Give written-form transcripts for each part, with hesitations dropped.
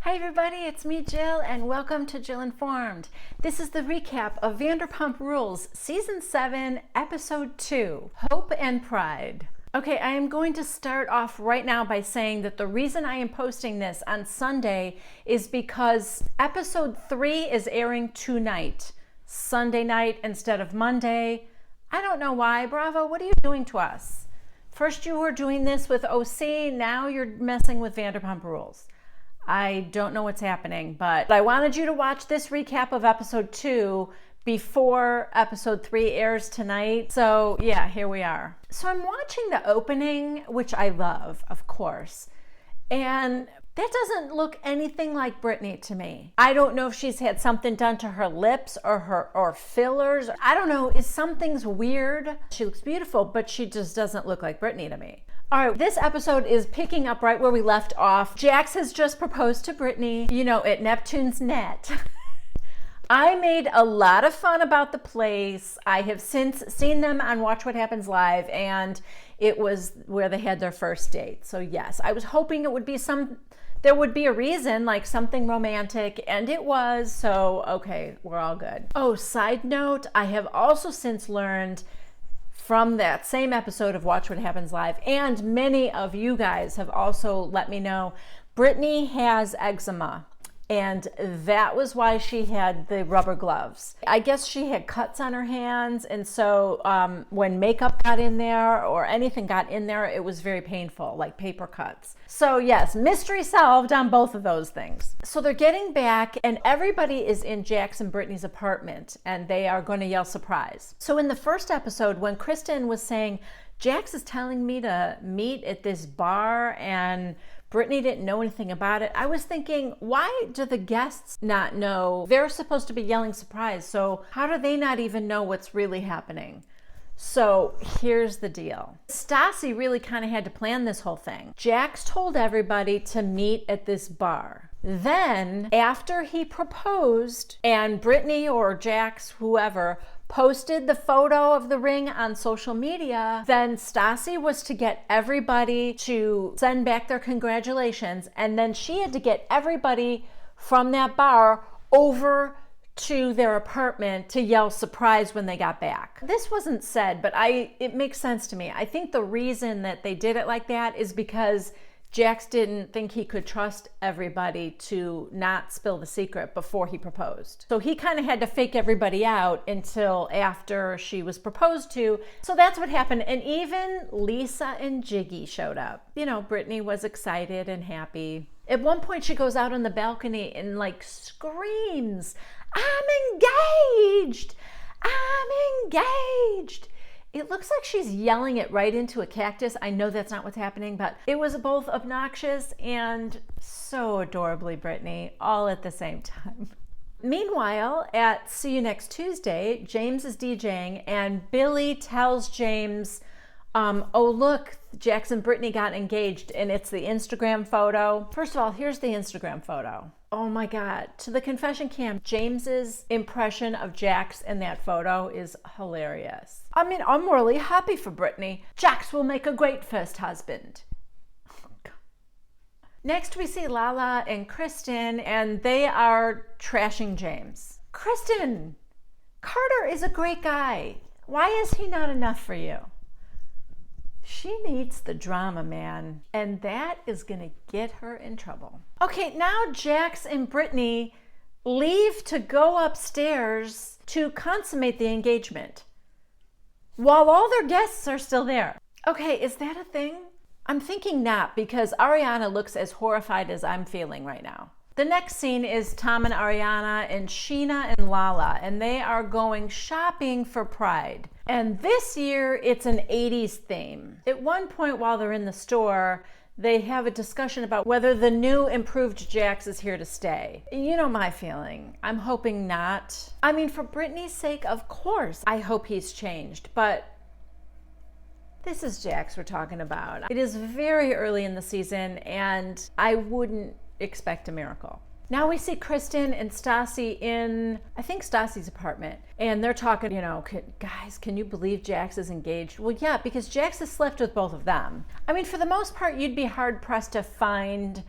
Hi everybody, it's me Jill and welcome to Jill Informed. This is the recap of Vanderpump Rules Season 7, Episode 2, Hope and Pride. Okay, I am going to start off right now by saying that the reason I am posting this on Sunday is because Episode 3 is airing tonight, Sunday night instead of Monday. I don't know why. Bravo, what are you doing to us? First you were doing this with OC, now you're messing with Vanderpump Rules. I don't know what's happening, but I wanted you to watch this recap of episode 2 before episode 3 airs tonight. So yeah, here we are. So I'm watching the opening, which I love, of course. And that doesn't look anything like Brittany to me. I don't know if she's had something done to her lips or fillers. I don't know, something's weird. She looks beautiful, but she just doesn't look like Brittany to me. All right, this episode is picking up right where we left off. Jax has just proposed to Brittany, at Neptune's net. I made a lot of fun about the place. I have since seen them on Watch What Happens Live, and it was where they had their first date. So yes, I was hoping it would be there would be a reason, like something romantic, and it was, so okay, we're all good. Oh, side note, I have also since learned from that same episode of Watch What Happens Live, and many of you guys have also let me know, Brittany has eczema, and that was why she had the rubber gloves. I guess she had cuts on her hands, and so when makeup got in there or anything got in there, it was very painful, like paper cuts. So yes, mystery solved on both of those things. So they're getting back, and everybody is in Jax and Brittany's apartment, and they are going to yell surprise. So in the first episode, when Kristen was saying, Jax is telling me to meet at this bar, and Brittany didn't know anything about it, I was thinking, why do the guests not know? They're supposed to be yelling surprise, so how do they not even know what's really happening? So here's the deal. Stassi really kind of had to plan this whole thing. Jax told everybody to meet at this bar. Then, after he proposed, and Brittany or Jax, whoever, posted the photo of the ring on social media, then Stassi was to get everybody to send back their congratulations, and then she had to get everybody from that bar over to their apartment to yell surprise when they got back. This wasn't said, but it makes sense to me. I think the reason that they did it like that is because Jax didn't think he could trust everybody to not spill the secret before he proposed. So he kind of had to fake everybody out until after she was proposed to. So that's what happened. And even Lisa and Jiggy showed up. Brittany was excited and happy. At one point she goes out on the balcony and screams, I'm engaged! I'm engaged! It looks like she's yelling it right into a cactus. I know that's not what's happening, but it was both obnoxious and so adorably Brittany, all at the same time. Meanwhile, at See You Next Tuesday, James is DJing, and Billy tells James, oh look, Jax and Brittany got engaged, and it's the Instagram photo. First of all, here's the Instagram photo. Oh my God, to the confession cam, James's impression of Jax in that photo is hilarious. I'm really happy for Brittany. Jax will make a great first husband. Next, we see Lala and Kristen, and they are trashing James. Kristen, Carter is a great guy. Why is he not enough for you? She needs the drama, man, and that is gonna get her in trouble. Okay, now Jax and Brittany leave to go upstairs to consummate the engagement while all their guests are still there. Okay, is that a thing? I'm thinking not, because Ariana looks as horrified as I'm feeling right now. The next scene is Tom and Ariana and Sheena and Lala, and they are going shopping for Pride. And this year, it's an 80s theme. At one point while they're in the store, they have a discussion about whether the new improved Jax is here to stay. You know my feeling. I'm hoping not. For Brittany's sake, of course, I hope he's changed, but this is Jax we're talking about. It is very early in the season, and I wouldn't expect a miracle. Now we see Kristen and Stassi in, I think, Stassi's apartment, and they're talking, guys, can you believe Jax is engaged? Well, yeah, because Jax has slept with both of them. For the most part, you'd be hard pressed to find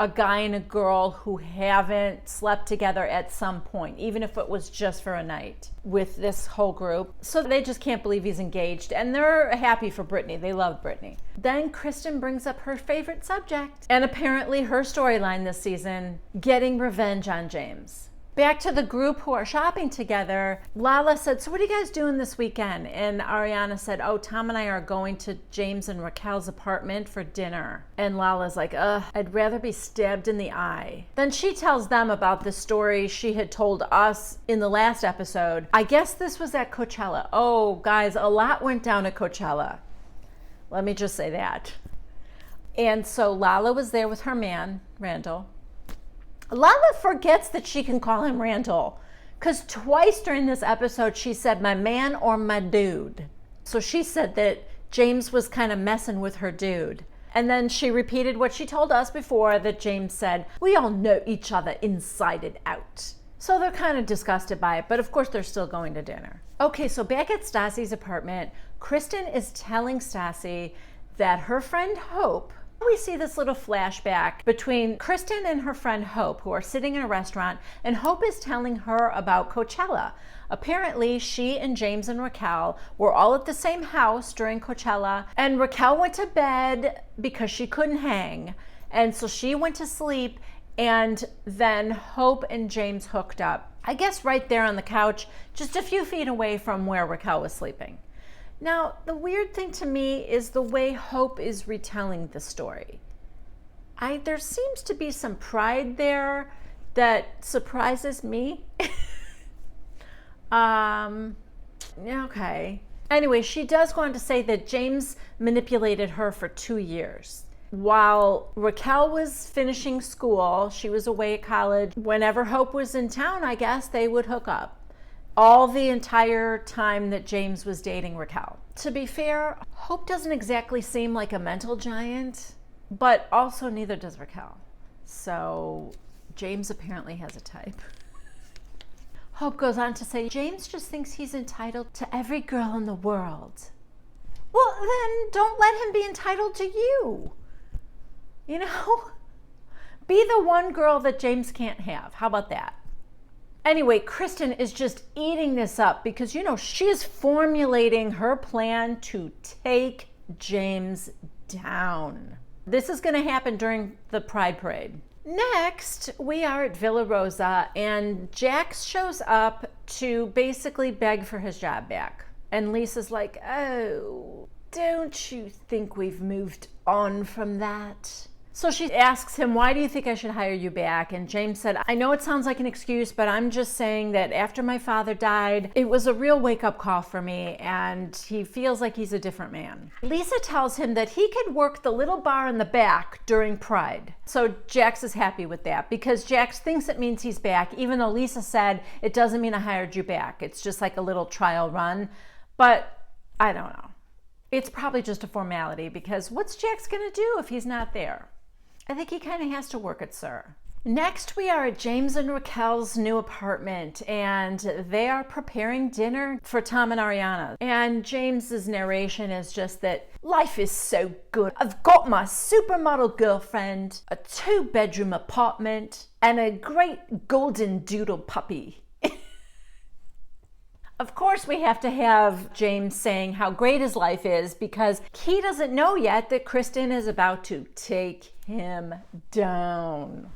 a guy and a girl who haven't slept together at some point, even if it was just for a night with this whole group. So they just can't believe he's engaged, and they're happy for Brittany. They love Brittany. Then Kristen brings up her favorite subject, and apparently her storyline this season, getting revenge on James. Back to the group who are shopping together, Lala said, so what are you guys doing this weekend? And Ariana said, oh, Tom and I are going to James and Raquel's apartment for dinner. And Lala's like, I'd rather be stabbed in the eye. Then she tells them about the story she had told us in the last episode. I guess this was at Coachella. Oh, guys, a lot went down at Coachella. Let me just say that. And so Lala was there with her man, Randall. Lala forgets that she can call him Randall, because twice during this episode she said my man or my dude. So she said that James was kind of messing with her dude. And then she repeated what she told us before, that James said, we all know each other inside and out. So they're kind of disgusted by it, but of course they're still going to dinner. Okay, so back at Stassi's apartment, Kristen is telling Stassi that her friend Hope, we see this little flashback between Kristen and her friend Hope, who are sitting in a restaurant, and Hope is telling her about Coachella. Apparently, she and James and Raquel were all at the same house during Coachella, and Raquel went to bed because she couldn't hang, and so she went to sleep, and then Hope and James hooked up. I guess right there on the couch, just a few feet away from where Raquel was sleeping. Now, the weird thing to me is the way Hope is retelling the story. There seems to be some pride there that surprises me. Okay. Anyway, she does go on to say that James manipulated her for 2 years. While Raquel was finishing school, she was away at college. Whenever Hope was in town, I guess, they would hook up. All the entire time that James was dating Raquel. To be fair, Hope doesn't exactly seem like a mental giant, but also neither does Raquel. So James apparently has a type. Hope goes on to say, James just thinks he's entitled to every girl in the world. Well, then don't let him be entitled to you. You know? Be the one girl that James can't have. How about that? Anyway, Kristen is just eating this up because, she is formulating her plan to take James down. This is going to happen during the Pride Parade. Next, we are at Villa Rosa, and Jax shows up to basically beg for his job back. And Lisa's like, oh, don't you think we've moved on from that? So she asks him, why do you think I should hire you back? And James said, I know it sounds like an excuse, but I'm just saying that after my father died, it was a real wake-up call for me, and he feels like he's a different man. Lisa tells him that he could work the little bar in the back during Pride. So Jax is happy with that because Jax thinks it means he's back, even though Lisa said, it doesn't mean I hired you back. It's just like a little trial run. But I don't know. It's probably just a formality because what's Jax gonna do if he's not there? I think he kind of has to work it, sir. Next, we are at James and Raquel's new apartment, and they are preparing dinner for Tom and Ariana. And James's narration is just that life is so good. I've got my supermodel girlfriend, a 2-bedroom apartment, and a great golden doodle puppy. Of course, we have to have James saying how great his life is because he doesn't know yet that Kristen is about to take him down.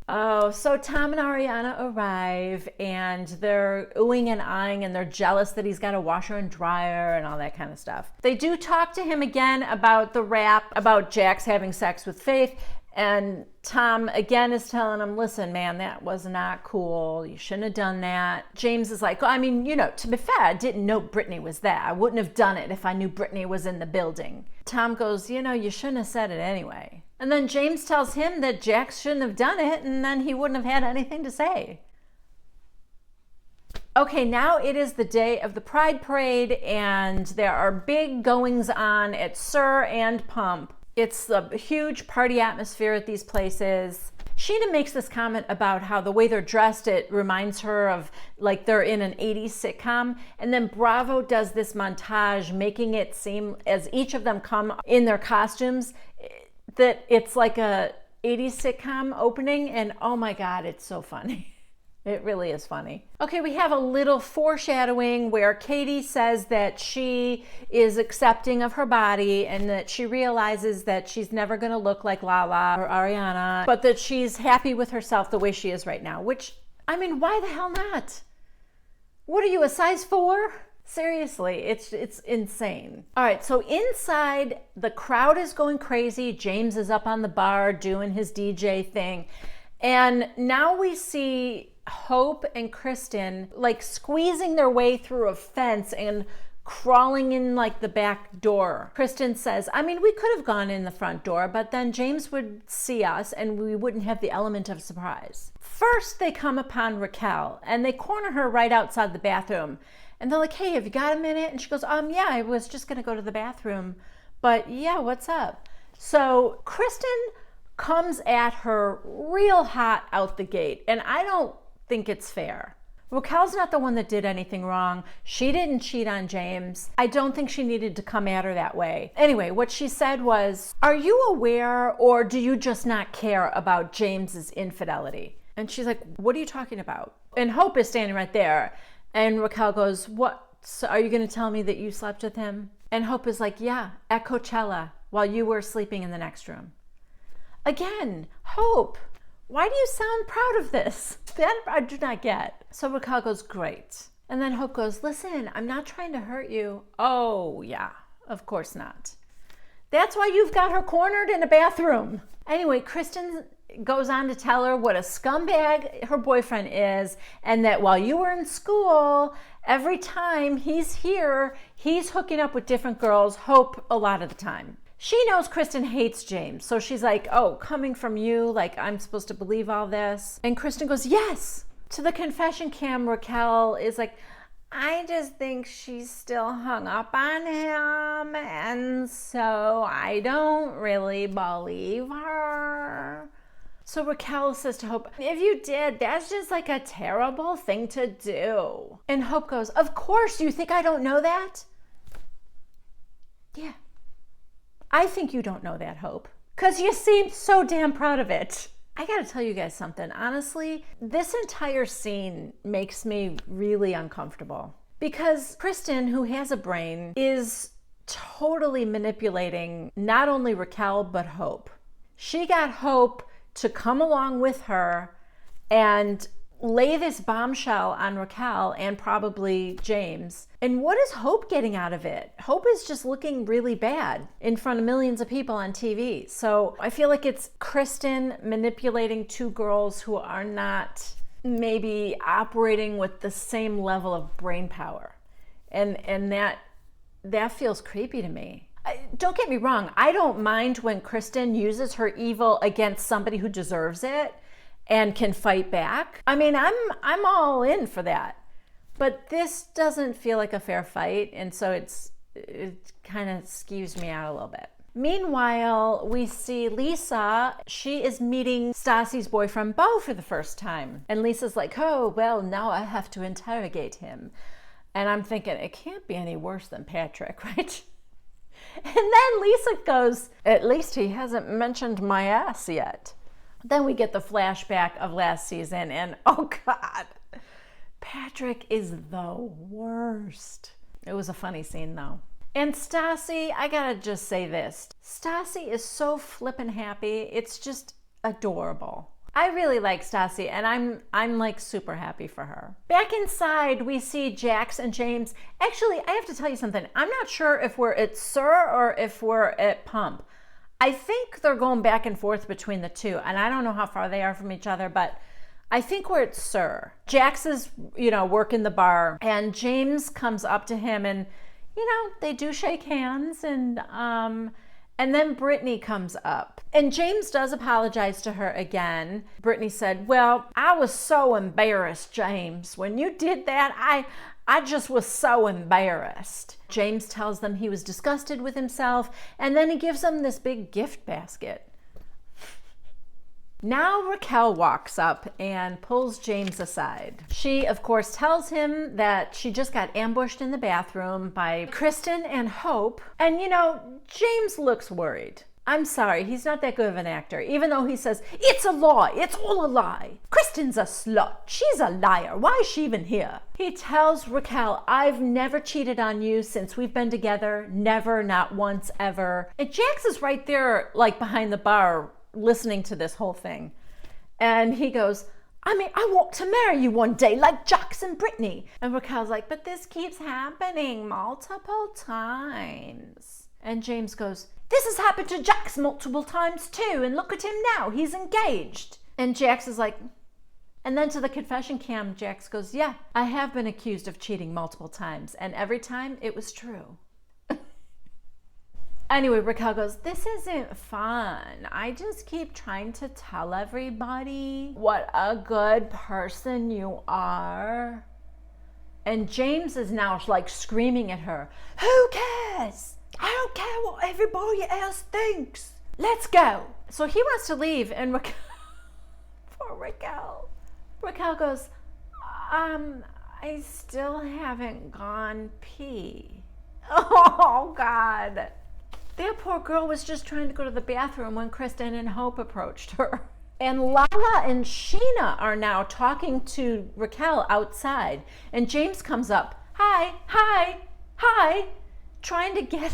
Oh, so Tom and Ariana arrive and they're oohing and eyeing and they're jealous that he's got a washer and dryer and all that kind of stuff. They do talk to him again about the rap, about Jax having sex with Faith. And Tom again is telling him, listen, man, that was not cool. You shouldn't have done that. James is like, I mean, to be fair, I didn't know Brittany was there. I wouldn't have done it if I knew Brittany was in the building. Tom goes, you shouldn't have said it anyway. And then James tells him that Jax shouldn't have done it, and then he wouldn't have had anything to say. Okay, now it is the day of the Pride Parade, and there are big goings on at Sir and Pump. It's a huge party atmosphere at these places. Sheena makes this comment about how the way they're dressed, it reminds her of like they're in an 80s sitcom. And then Bravo does this montage, making it seem as each of them come in their costumes that it's like a 80s sitcom opening, and oh my God, it's so funny. It really is funny. Okay, we have a little foreshadowing where Katie says that she is accepting of her body and that she realizes that she's never going to look like Lala or Ariana, but that she's happy with herself the way she is right now, which, I mean, why the hell not? What are you, a size 4? Seriously, it's insane. All right, so inside, the crowd is going crazy. James is up on the bar doing his DJ thing. And now we see Hope and Kristen like squeezing their way through a fence and crawling in like the back door. Kristen says, I mean, we could have gone in the front door, but then James would see us and we wouldn't have the element of surprise. First, they come upon Raquel and they corner her right outside the bathroom. And they're like, hey, have you got a minute? And she goes, yeah, I was just going to go to the bathroom. But yeah, what's up? So Kristen comes at her real hot out the gate. And I don't think it's fair. Raquel's not the one that did anything wrong. She didn't cheat on James. I don't think she needed to come at her that way. Anyway, what she said was, are you aware or do you just not care about James's infidelity? And she's like, what are you talking about? And Hope is standing right there. And Raquel goes, what? So are you going to tell me that you slept with him? And Hope is like, yeah, at Coachella while you were sleeping in the next room. Again, Hope, why do you sound proud of this? That I do not get. So Raquel goes, great. And then Hope goes, listen, I'm not trying to hurt you. Oh, yeah, of course not. That's why you've got her cornered in a bathroom. Anyway, Kristen goes on to tell her what a scumbag her boyfriend is, and that while you were in school, every time he's here, he's hooking up with different girls, Hope a lot of the time. She knows Kristen hates James, so she's like, oh, coming from you, like I'm supposed to believe all this? And Kristen goes, yes. To the confession cam, Raquel is like, I just think she's still hung up on him, and so I don't really believe her. So Raquel says to Hope, if you did, that's just like a terrible thing to do. And Hope goes, of course, you think I don't know that? Yeah. I think you don't know that, Hope, because you seem so damn proud of it. I gotta tell you guys something. Honestly, this entire scene makes me really uncomfortable because Kristen, who has a brain, is totally manipulating not only Raquel, but Hope. She got Hope to come along with her and lay this bombshell on Raquel and probably James. And what is Hope getting out of it? Hope is just looking really bad in front of millions of people on TV. So I feel like it's Kristen manipulating two girls who are not maybe operating with the same level of brain power. And that feels creepy to me. Don't get me wrong. I don't mind when Kristen uses her evil against somebody who deserves it and can fight back. I mean, I'm all in for that. But this doesn't feel like a fair fight, and so it kind of skews me out a little bit. Meanwhile, we see Lisa. She is meeting Stassi's boyfriend, Beau, for the first time. And Lisa's like, oh, well, now I have to interrogate him. And I'm thinking, it can't be any worse than Patrick, right? And then Lisa goes, at least he hasn't mentioned my ass yet. Then we get the flashback of last season, and oh God, Patrick is the worst. It was a funny scene though. And Stassi, I gotta just say this. Stassi is so flippin' happy. It's just adorable. I really like Stassi, and I'm like super happy for her. Back inside, we see Jax and James. Actually, I have to tell you something. I'm not sure if we're at SUR or if we're at Pump. I think they're going back and forth between the two, and I don't know how far they are from each other, but I think we're at SUR. Jax is, working the bar, and James comes up to him, and, they do shake hands, and then Brittany comes up. And James does apologize to her again. Brittany said, well, I was so embarrassed, James. When you did that, I just was so embarrassed. James tells them he was disgusted with himself, and then he gives them this big gift basket. Now Raquel walks up and pulls James aside. She, of course, tells him that she just got ambushed in the bathroom by Kristen and Hope. And, James looks worried. I'm sorry, he's not that good of an actor, even though he says, it's a lie, it's all a lie. Kristen's a slut, she's a liar, why is she even here? He tells Raquel, I've never cheated on you since we've been together, never, not once, ever. And Jax is right there, like behind the bar, listening to this whole thing. And he goes, I mean, I want to marry you one day, like Jax and Brittany. And Raquel's like, but this keeps happening multiple times. And James goes, this has happened to Jax multiple times too, and look at him now, he's engaged. And Jax is like, and then to the confession cam, Jax goes, yeah, I have been accused of cheating multiple times, and every time it was true. Anyway, Raquel goes, this isn't fun. I just keep trying to tell everybody what a good person you are. And James is now like screaming at her, who cares? I don't care what everybody else thinks. Let's go. So he wants to leave, and Raquel, poor Raquel. Raquel goes, I still haven't gone pee. Oh, God. That poor girl was just trying to go to the bathroom when Kristen and Hope approached her. And Lala and Sheena are now talking to Raquel outside. And James comes up, hi, hi, hi, trying to get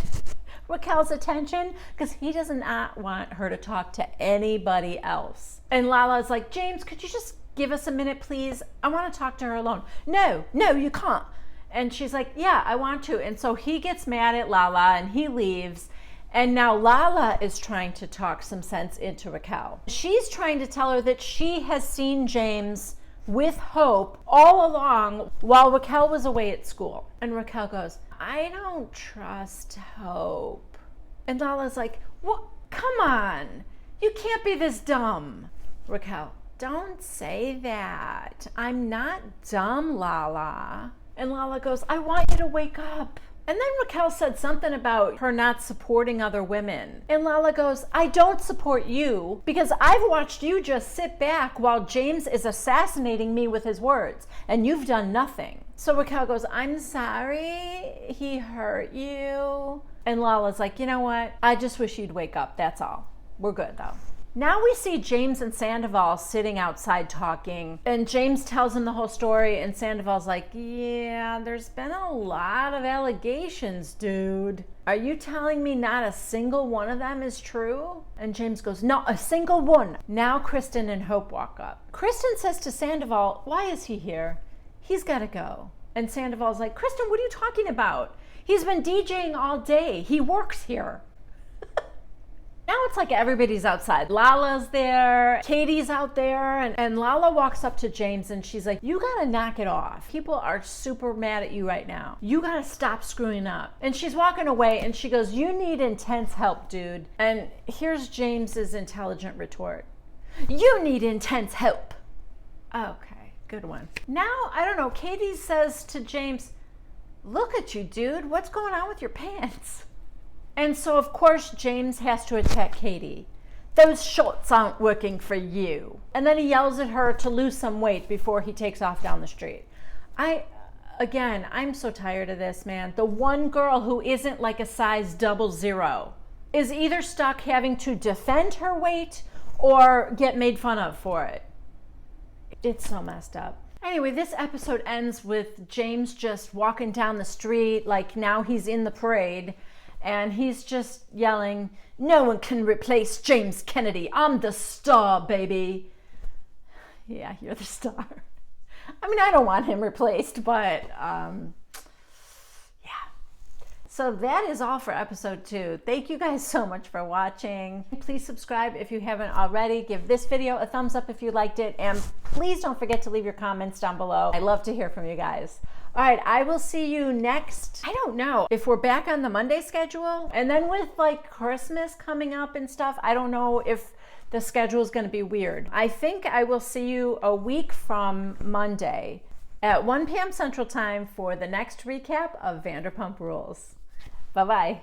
Raquel's attention because he does not want her to talk to anybody else. And Lala's like, James, could you just give us a minute, please? I want to talk to her alone. No, you can't. And she's like, yeah, I want to. And so he gets mad at Lala and he leaves. And now Lala is trying to talk some sense into Raquel. She's trying to tell her that she has seen James with Hope all along while Raquel was away at school. And Raquel goes, I don't trust Hope. And Lala's like, what? Come on. You can't be this dumb. Raquel, don't say that. I'm not dumb, Lala. And Lala goes, I want you to wake up. And then Raquel said something about her not supporting other women. And Lala goes, I don't support you because I've watched you just sit back while James is assassinating me with his words, and you've done nothing. So Raquel goes, I'm sorry he hurt you. And Lala's like, you know what? I just wish you'd wake up. That's all. We're good though. Now we see James and Sandoval sitting outside talking, and James tells him the whole story, and Sandoval's like, yeah, there's been a lot of allegations, dude. Are you telling me not a single one of them is true? And James goes, not a single one. Now Kristen and Hope walk up. Kristen says to Sandoval, why is he here? He's got to go. And Sandoval's like, Kristen, what are you talking about? He's been DJing all day. He works here. Now it's like everybody's outside. Lala's there, Katie's out there, and Lala walks up to James and she's like, you gotta knock it off. People are super mad at you right now. You gotta stop screwing up. And she's walking away and she goes, you need intense help, dude. And here's James's intelligent retort. You need intense help. Okay, good one. Now, I don't know, Katie says to James, look at you, dude. What's going on with your pants? And so, of course, James has to attack Katie. Those shorts aren't working for you. And then he yells at her to lose some weight before he takes off down the street. I'm so tired of this, man. The one girl who isn't like a size 00 is either stuck having to defend her weight or get made fun of for it. It's so messed up. Anyway, this episode ends with James just walking down the street like now he's in the parade. And he's just yelling, no one can replace James Kennedy. I'm the star, baby. Yeah, you're the star. I mean, I don't want him replaced, but yeah. So that is all for episode 2. Thank you guys so much for watching. Please subscribe if you haven't already. Give this video a thumbs up if you liked it. And please don't forget to leave your comments down below. I love to hear from you guys. All right, I will see you next. I don't know if we're back on the Monday schedule. And then with like Christmas coming up and stuff, I don't know if the schedule is going to be weird. I think I will see you a week from Monday at 1 p.m. Central Time for the next recap of Vanderpump Rules. Bye-bye.